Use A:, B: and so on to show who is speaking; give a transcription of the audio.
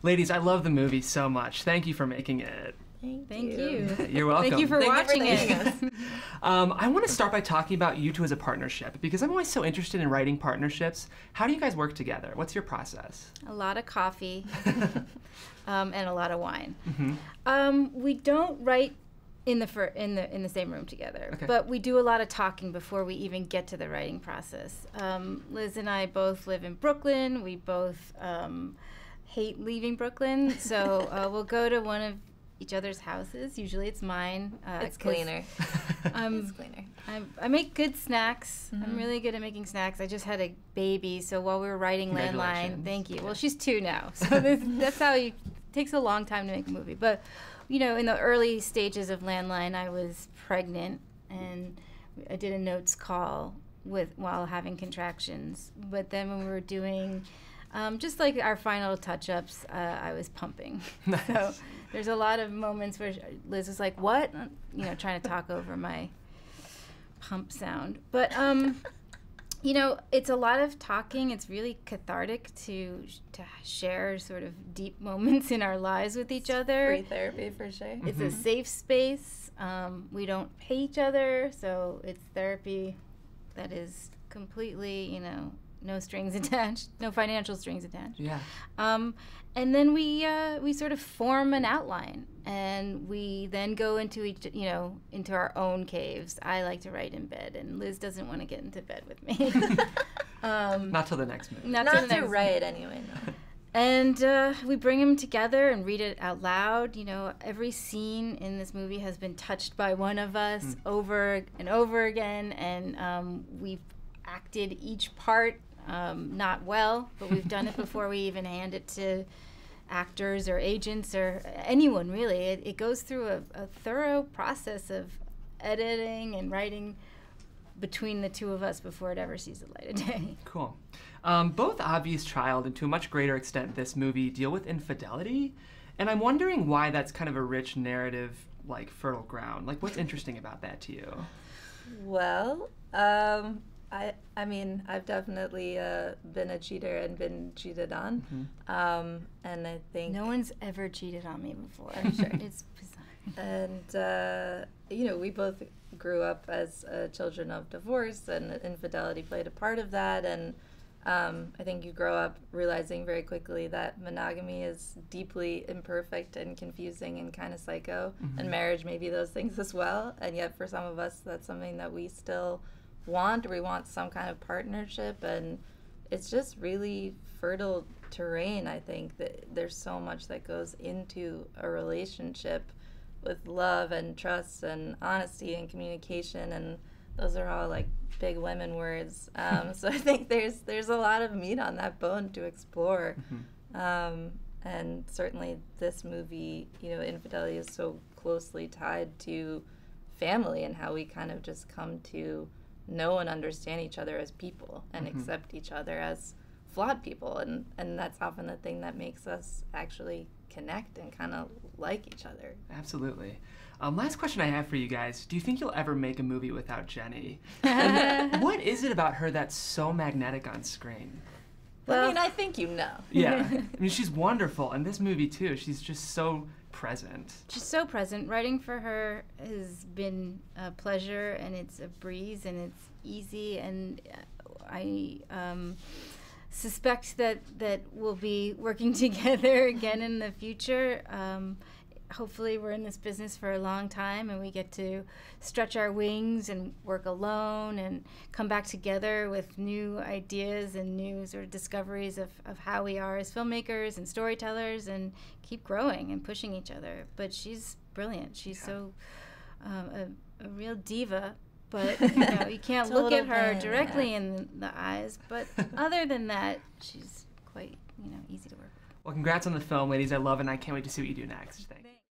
A: Ladies, I love the movie so much. Thank you for making it.
B: Thank you.
A: You're welcome.
B: Thank you for watching it.
A: I want to start by talking about you two as a partnership, because I'm always so interested in writing partnerships. How do you guys work together? What's your process?
B: A lot of coffee and a lot of wine.
A: Mm-hmm.
B: We don't write in the same room together,
A: Okay.
B: but we do a lot of talking before we even get to the writing process. Liz and I both live in Brooklyn. We both hate leaving Brooklyn, so we'll go to one of each other's houses. Usually it's mine.
C: It's cleaner.
B: It's cleaner. I make good snacks.
C: Mm-hmm.
B: I'm really good at making snacks. I just had a baby, so while we were writing Landline, thank you. Well, she's 2 now, so that's how it takes a long time to make a movie. But, you know, in the early stages of Landline, I was pregnant, and I did a notes call while having contractions. But then when we were doing just like our final touch-ups, I was pumping.
A: Nice.
B: So there's a lot of moments where Liz was like, "What?" You know, trying to talk over my pump sound. But you know, it's a lot of talking. It's really cathartic to share sort of deep moments in our lives with each other.
C: Free therapy for sure.
B: It's a safe space. We don't pay each other, so it's therapy that is completely, you know, no strings attached, no financial strings attached.
A: Yeah.
B: And then we sort of form an outline, and we then go into into our own caves. I like to write in bed, and Liz doesn't want to get into bed with me.
A: Not till the next movie.
C: Not to write anyway. No.
B: And we bring them together and read it out loud. You know, every scene in this movie has been touched by one of us over and over again, and we've acted each part not well, but we've done it before we even hand it to actors or agents or anyone, really. It goes through a thorough process of editing and writing between the two of us before it ever sees the light of day.
A: Cool. Both Obvious Child and to a much greater extent this movie deal with infidelity, and I'm wondering why that's kind of a rich narrative, like fertile ground. Like, what's interesting about that to you?
C: Well, I mean, I've definitely been a cheater and been cheated on, and I think
B: No one's ever cheated on me before.
C: Sure.
B: It's bizarre.
C: And you know, we both grew up as children of divorce, and infidelity played a part of that. And I think you grow up realizing very quickly that monogamy is deeply imperfect and confusing and kind of psycho, and marriage may be those things as well. And yet, for some of us, that's something that we still want, or we want some kind of partnership, and it's just really fertile terrain. I think that there's so much that goes into a relationship with love and trust and honesty and communication, and those are all like big women words. So I think there's a lot of meat on that bone to explore. And certainly this movie, you know, infidelity is so closely tied to family and how we kind of just come to know and understand each other as people and accept each other as flawed people, and that's often the thing that makes us actually connect and kind of like each other.
A: Absolutely. Last question I have for you guys. Do you think you'll ever make a movie without Jenny? And what is it about her that's so magnetic on screen?
C: Well, I mean, I think you know.
A: Yeah. I mean, she's wonderful. And this movie, too. She's just so present.
B: She's so present. Writing for her has been a pleasure, and it's a breeze, and it's easy, and I suspect that we'll be working together again in the future. Hopefully we're in this business for a long time, and we get to stretch our wings and work alone and come back together with new ideas and new sort of discoveries of how we are as filmmakers and storytellers, and keep growing and pushing each other. But she's brilliant. She's so a real diva, but you know, you can't look at her directly in the eyes. But other than that, she's quite, you know, easy to work with.
A: Well, congrats on the film, ladies. I love it, and I can't wait to see what you do next. Thanks.